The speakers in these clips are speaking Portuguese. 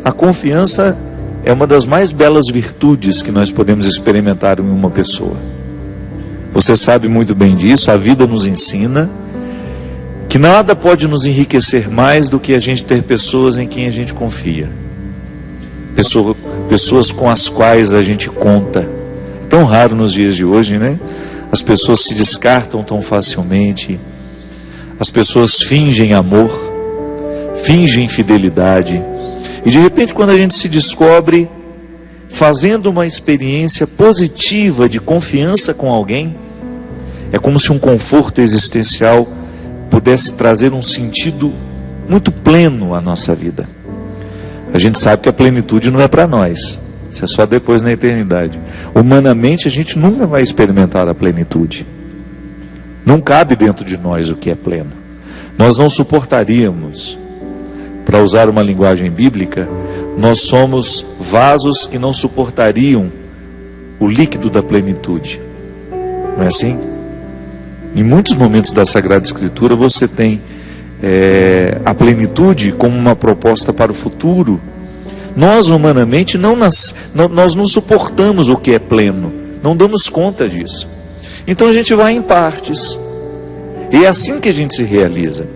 a confiança é uma das mais belas virtudes que nós podemos experimentar em uma pessoa. Você sabe muito bem disso, a vida nos ensina que nada pode nos enriquecer mais do que a gente ter pessoas em quem a gente confia. Pessoas com as quais a gente conta. É tão raro nos dias de hoje, né? As pessoas se descartam tão facilmente. As pessoas fingem amor, fingem fidelidade. E de repente, quando a gente se descobre fazendo uma experiência positiva de confiança com alguém, é como se um conforto existencial pudesse trazer um sentido muito pleno à nossa vida. A gente sabe que a plenitude não é para nós, isso é só depois na eternidade. Humanamente a gente nunca vai experimentar a plenitude. Não cabe dentro de nós o que é pleno. Nós não suportaríamos, para usar uma linguagem bíblica, nós somos vasos que não suportariam o líquido da plenitude. Não é assim? Em muitos momentos da Sagrada Escritura você tem a plenitude como uma proposta para o futuro. Nós humanamente nós não suportamos o que é pleno, não damos conta disso. Então a gente vai em partes, e é assim que a gente se realiza.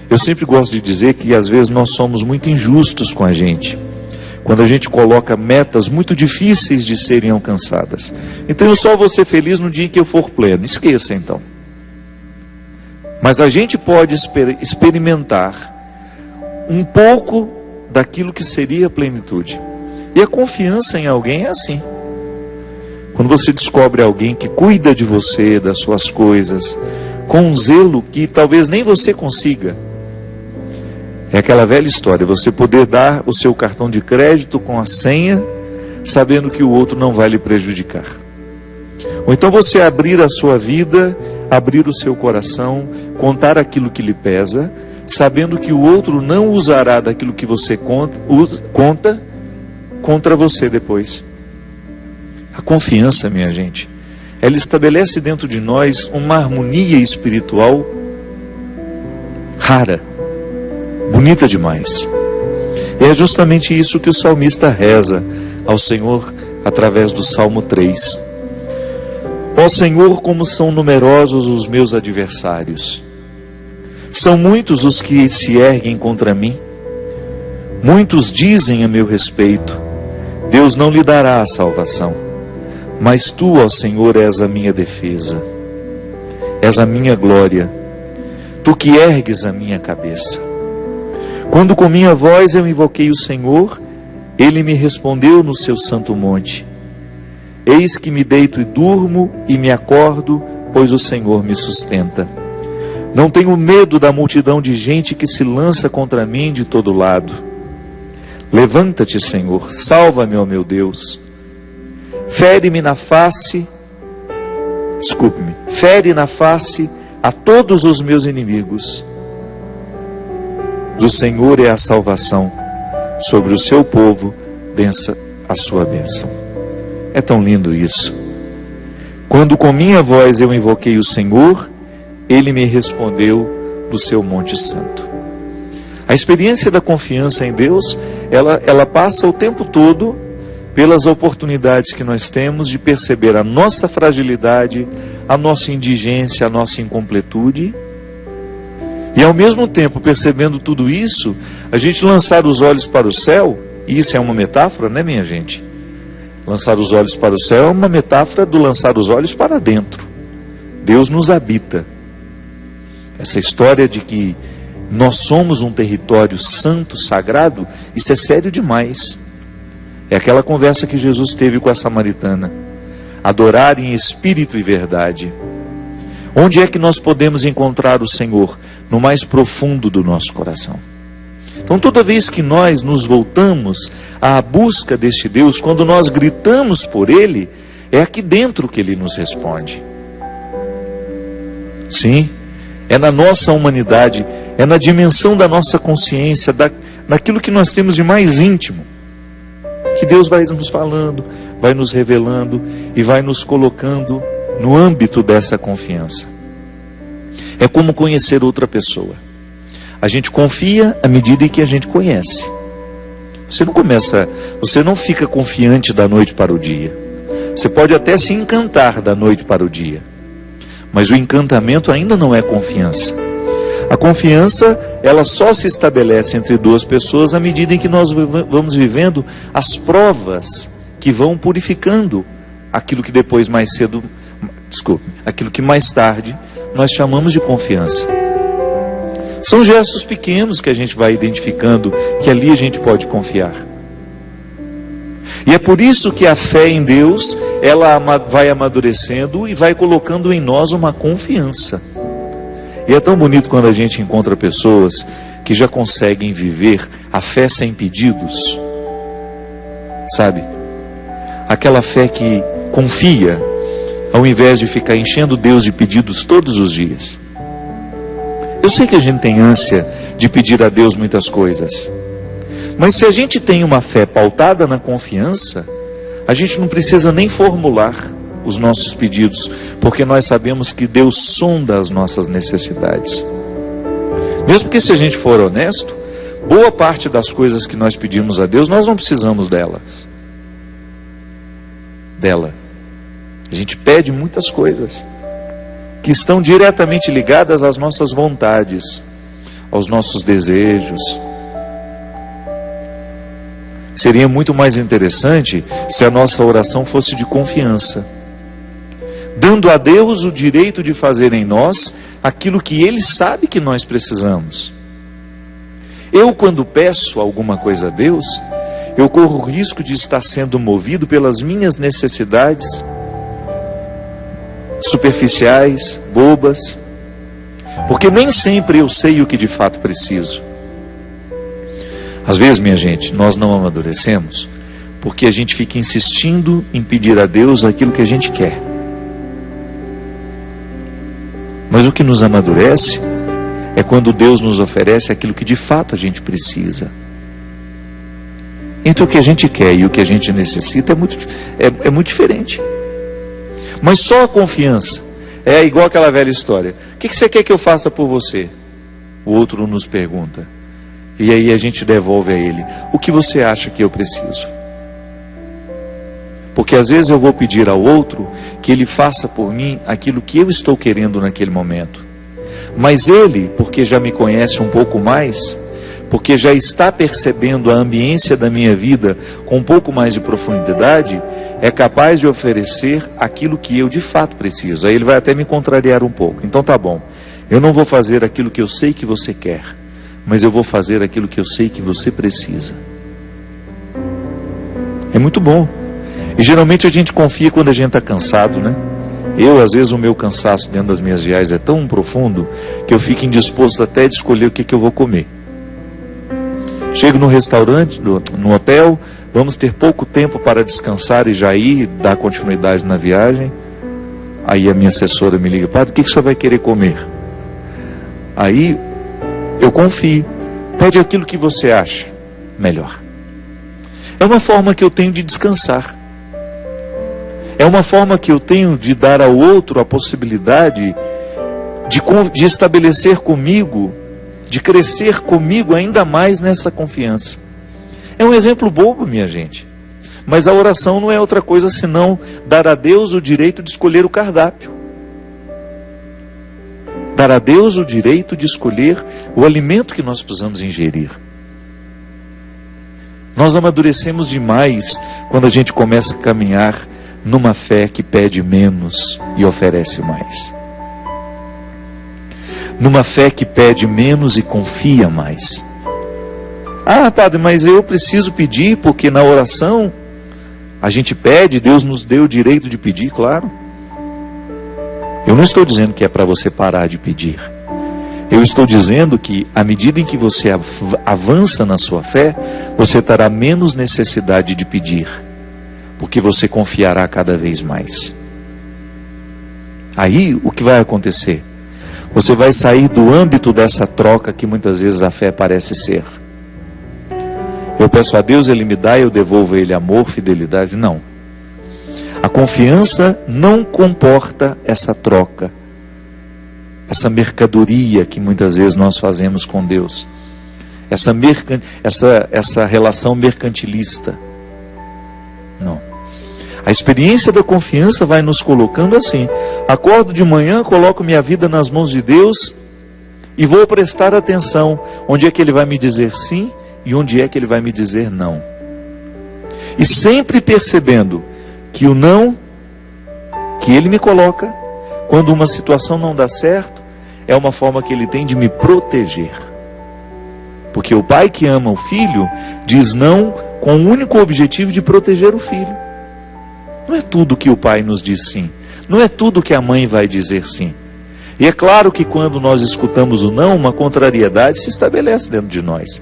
Eu sempre gosto de dizer que às vezes nós somos muito injustos com a gente, quando a gente coloca metas muito difíceis de serem alcançadas. Então eu só vou ser feliz no dia em que eu for pleno. Esqueça então. Mas a gente pode experimentar um pouco daquilo que seria a plenitude. E a confiança em alguém é assim. Quando você descobre alguém que cuida de você, das suas coisas, com um zelo que talvez nem você consiga. É aquela velha história, você poder dar o seu cartão de crédito com a senha, sabendo que o outro não vai lhe prejudicar. Ou então você abrir a sua vida, abrir o seu coração, contar aquilo que lhe pesa, sabendo que o outro não usará daquilo que você conta contra você depois. A confiança, minha gente, ela estabelece dentro de nós uma harmonia espiritual rara, bonita demais. E é justamente isso que o salmista reza ao Senhor através do Salmo 3. Ó Senhor, como são numerosos os meus adversários. São muitos os que se erguem contra mim. Muitos dizem a meu respeito: Deus não lhe dará a salvação. Mas tu, ó Senhor, és a minha defesa. És a minha glória. Tu que ergues a minha cabeça. Quando com minha voz eu invoquei o Senhor, Ele me respondeu no seu santo monte. Eis que me deito e durmo e me acordo, pois o Senhor me sustenta. Não tenho medo da multidão de gente que se lança contra mim de todo lado. Levanta-te, Senhor, salva-me, ó meu Deus. Fere-me na face, fere na face a todos os meus inimigos. Do Senhor é a salvação, sobre o seu povo desça a sua bênção. É tão lindo isso. Quando com minha voz eu invoquei o Senhor, Ele me respondeu do seu monte santo. A experiência da confiança em Deus, ela passa o tempo todo pelas oportunidades que nós temos de perceber a nossa fragilidade, a nossa indigência, a nossa incompletude. E ao mesmo tempo, percebendo tudo isso, a gente lançar os olhos para o céu, e isso é uma metáfora, né, minha gente? Lançar os olhos para o céu é uma metáfora do lançar os olhos para dentro. Deus nos habita. Essa história de que nós somos um território santo, sagrado, isso é sério demais. É aquela conversa que Jesus teve com a samaritana. Adorar em espírito e verdade. Onde é que nós podemos encontrar o Senhor? No mais profundo do nosso coração. Então toda vez que nós nos voltamos à busca deste Deus, quando nós gritamos por Ele, é aqui dentro que Ele nos responde. Sim, é na nossa humanidade, é na dimensão da nossa consciência, daquilo que nós temos de mais íntimo, que Deus vai nos falando, vai nos revelando e vai nos colocando no âmbito dessa confiança. É como conhecer outra pessoa. A gente confia à medida em que a gente conhece. Você não fica confiante da noite para o dia. Você pode até se encantar da noite para o dia, mas o encantamento ainda não é confiança. A confiança, ela só se estabelece entre duas pessoas à medida em que nós vamos vivendo as provas que vão purificando aquilo que aquilo que mais tarde nós chamamos de confiança. São gestos pequenos que a gente vai identificando que ali a gente pode confiar. E é por isso que a fé em Deus, ela vai amadurecendo e vai colocando em nós uma confiança. E é tão bonito quando a gente encontra pessoas que já conseguem viver a fé sem pedidos. Sabe? Aquela fé que confia, ao invés de ficar enchendo Deus de pedidos todos os dias. Eu sei que a gente tem ânsia de pedir a Deus muitas coisas. Mas se a gente tem uma fé pautada na confiança, a gente não precisa nem formular os nossos pedidos, porque nós sabemos que Deus sonda as nossas necessidades. Mesmo que, se a gente for honesto, boa parte das coisas que nós pedimos a Deus, nós não precisamos dela. A gente pede muitas coisas que estão diretamente ligadas às nossas vontades, aos nossos desejos. Seria muito mais interessante se a nossa oração fosse de confiança, dando a Deus o direito de fazer em nós aquilo que Ele sabe que nós precisamos. Eu, quando peço alguma coisa a Deus, eu corro o risco de estar sendo movido pelas minhas necessidades superficiais, bobas, porque nem sempre eu sei o que de fato preciso. Às vezes, minha gente, nós não amadurecemos porque a gente fica insistindo em pedir a Deus aquilo que a gente quer. Mas o que nos amadurece é quando Deus nos oferece aquilo que de fato a gente precisa. Entre o que a gente quer e o que a gente necessita é muito diferente. Mas só a confiança é igual aquela velha história. O que você quer que eu faça por você? O outro nos pergunta. E aí a gente devolve a ele: o que você acha que eu preciso? Porque às vezes eu vou pedir ao outro que ele faça por mim aquilo que eu estou querendo naquele momento. Mas ele, porque já me conhece um pouco mais, porque já está percebendo a ambiência da minha vida com um pouco mais de profundidade, é capaz de oferecer aquilo que eu de fato preciso. Aí ele vai até me contrariar um pouco. Então tá bom, eu não vou fazer aquilo que eu sei que você quer, mas eu vou fazer aquilo que eu sei que você precisa. É muito bom. E geralmente a gente confia quando a gente está cansado, né? Às vezes o meu cansaço dentro das minhas viagens é tão profundo que eu fico indisposto até de escolher o que eu vou comer. Chego no restaurante, no hotel, vamos ter pouco tempo para descansar e já ir dar continuidade na viagem. Aí a minha assessora me liga: padre, o que você vai querer comer? Aí eu confio. Pede aquilo que você acha melhor. É uma forma que eu tenho de descansar. É uma forma que eu tenho de dar ao outro a possibilidade de estabelecer comigo, de crescer comigo ainda mais nessa confiança. É um exemplo bobo, minha gente. Mas a oração não é outra coisa senão dar a Deus o direito de escolher o cardápio. Dar a Deus o direito de escolher o alimento que nós precisamos ingerir. Nós amadurecemos demais quando a gente começa a caminhar numa fé que pede menos e oferece mais. Numa fé que pede menos e confia mais. Ah, padre, mas eu preciso pedir porque na oração a gente pede, Deus nos deu o direito de pedir, claro. Eu não estou dizendo que é para você parar de pedir. Eu estou dizendo que à medida em que você avança na sua fé, você terá menos necessidade de pedir, porque você confiará cada vez mais. Aí o que vai acontecer? Você vai sair do âmbito dessa troca que muitas vezes a fé parece ser. Eu peço a Deus, Ele me dá, eu devolvo a Ele amor, fidelidade. Não. A confiança não comporta essa troca, essa mercadoria que muitas vezes nós fazemos com Deus. essa relação mercantilista. Não. A experiência da confiança vai nos colocando assim: acordo de manhã, coloco minha vida nas mãos de Deus e vou prestar atenção onde é que Ele vai me dizer sim e onde é que Ele vai me dizer não. E sempre percebendo que o não que Ele me coloca, quando uma situação não dá certo, é uma forma que Ele tem de me proteger. Porque o pai que ama o filho diz não com o único objetivo de proteger o filho. Não é tudo que o pai nos diz sim. Não é tudo que a mãe vai dizer sim. E é claro que quando nós escutamos o não, uma contrariedade se estabelece dentro de nós.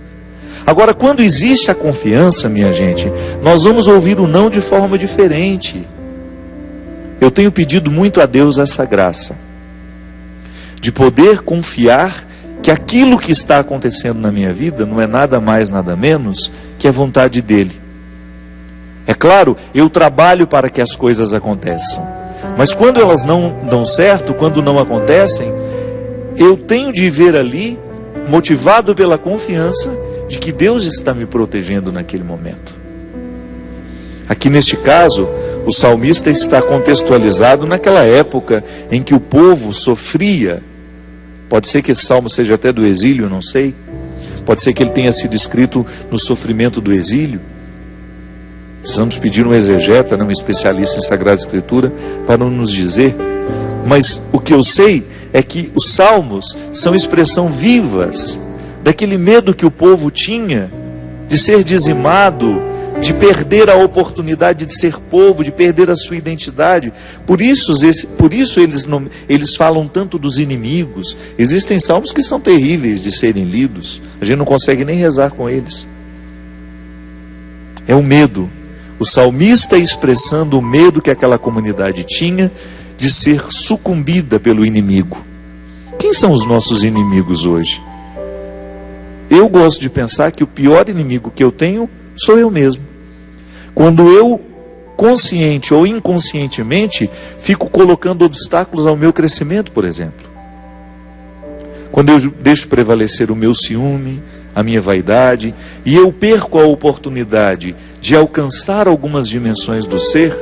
Agora, quando existe a confiança, minha gente, nós vamos ouvir o não de forma diferente. Eu tenho pedido muito a Deus essa graça, de poder confiar que aquilo que está acontecendo na minha vida não é nada mais, nada menos que a vontade dEle. É claro, eu trabalho para que as coisas aconteçam, mas quando elas não dão certo, quando não acontecem, eu tenho de ver ali, motivado pela confiança de que Deus está me protegendo naquele momento. Aqui neste caso, o salmista está contextualizado naquela época em que o povo sofria. Pode ser que esse salmo seja até do exílio, não sei. Pode ser que ele tenha sido escrito no sofrimento do exílio. Precisamos pedir um exegeta, um especialista em Sagrada Escritura, para nos dizer. Mas o que eu sei é que os salmos são expressão vivas daquele medo que o povo tinha de ser dizimado, de perder a oportunidade de ser povo, de perder a sua identidade. Por isso eles falam tanto dos inimigos. Existem salmos que são terríveis de serem lidos. A gente não consegue nem rezar com eles. É o medo. O salmista expressando o medo que aquela comunidade tinha de ser sucumbida pelo inimigo. Quem são os nossos inimigos hoje? Eu gosto de pensar que o pior inimigo que eu tenho sou eu mesmo. Quando eu, consciente ou inconscientemente, fico colocando obstáculos ao meu crescimento, por exemplo. Quando eu deixo prevalecer o meu ciúme, a minha vaidade, e eu perco a oportunidade de alcançar algumas dimensões do ser,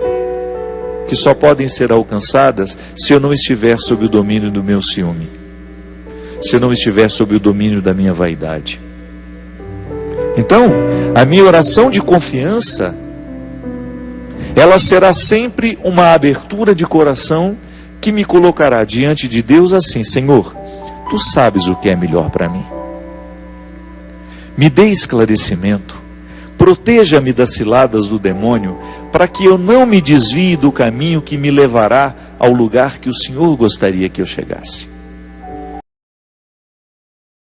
que só podem ser alcançadas se eu não estiver sob o domínio do meu ciúme, se eu não estiver sob o domínio da minha vaidade. Então, a minha oração de confiança, ela será sempre uma abertura de coração que me colocará diante de Deus assim: Senhor, Tu sabes o que é melhor para mim. Me dê esclarecimento, proteja-me das ciladas do demônio, para que eu não me desvie do caminho que me levará ao lugar que o Senhor gostaria que eu chegasse.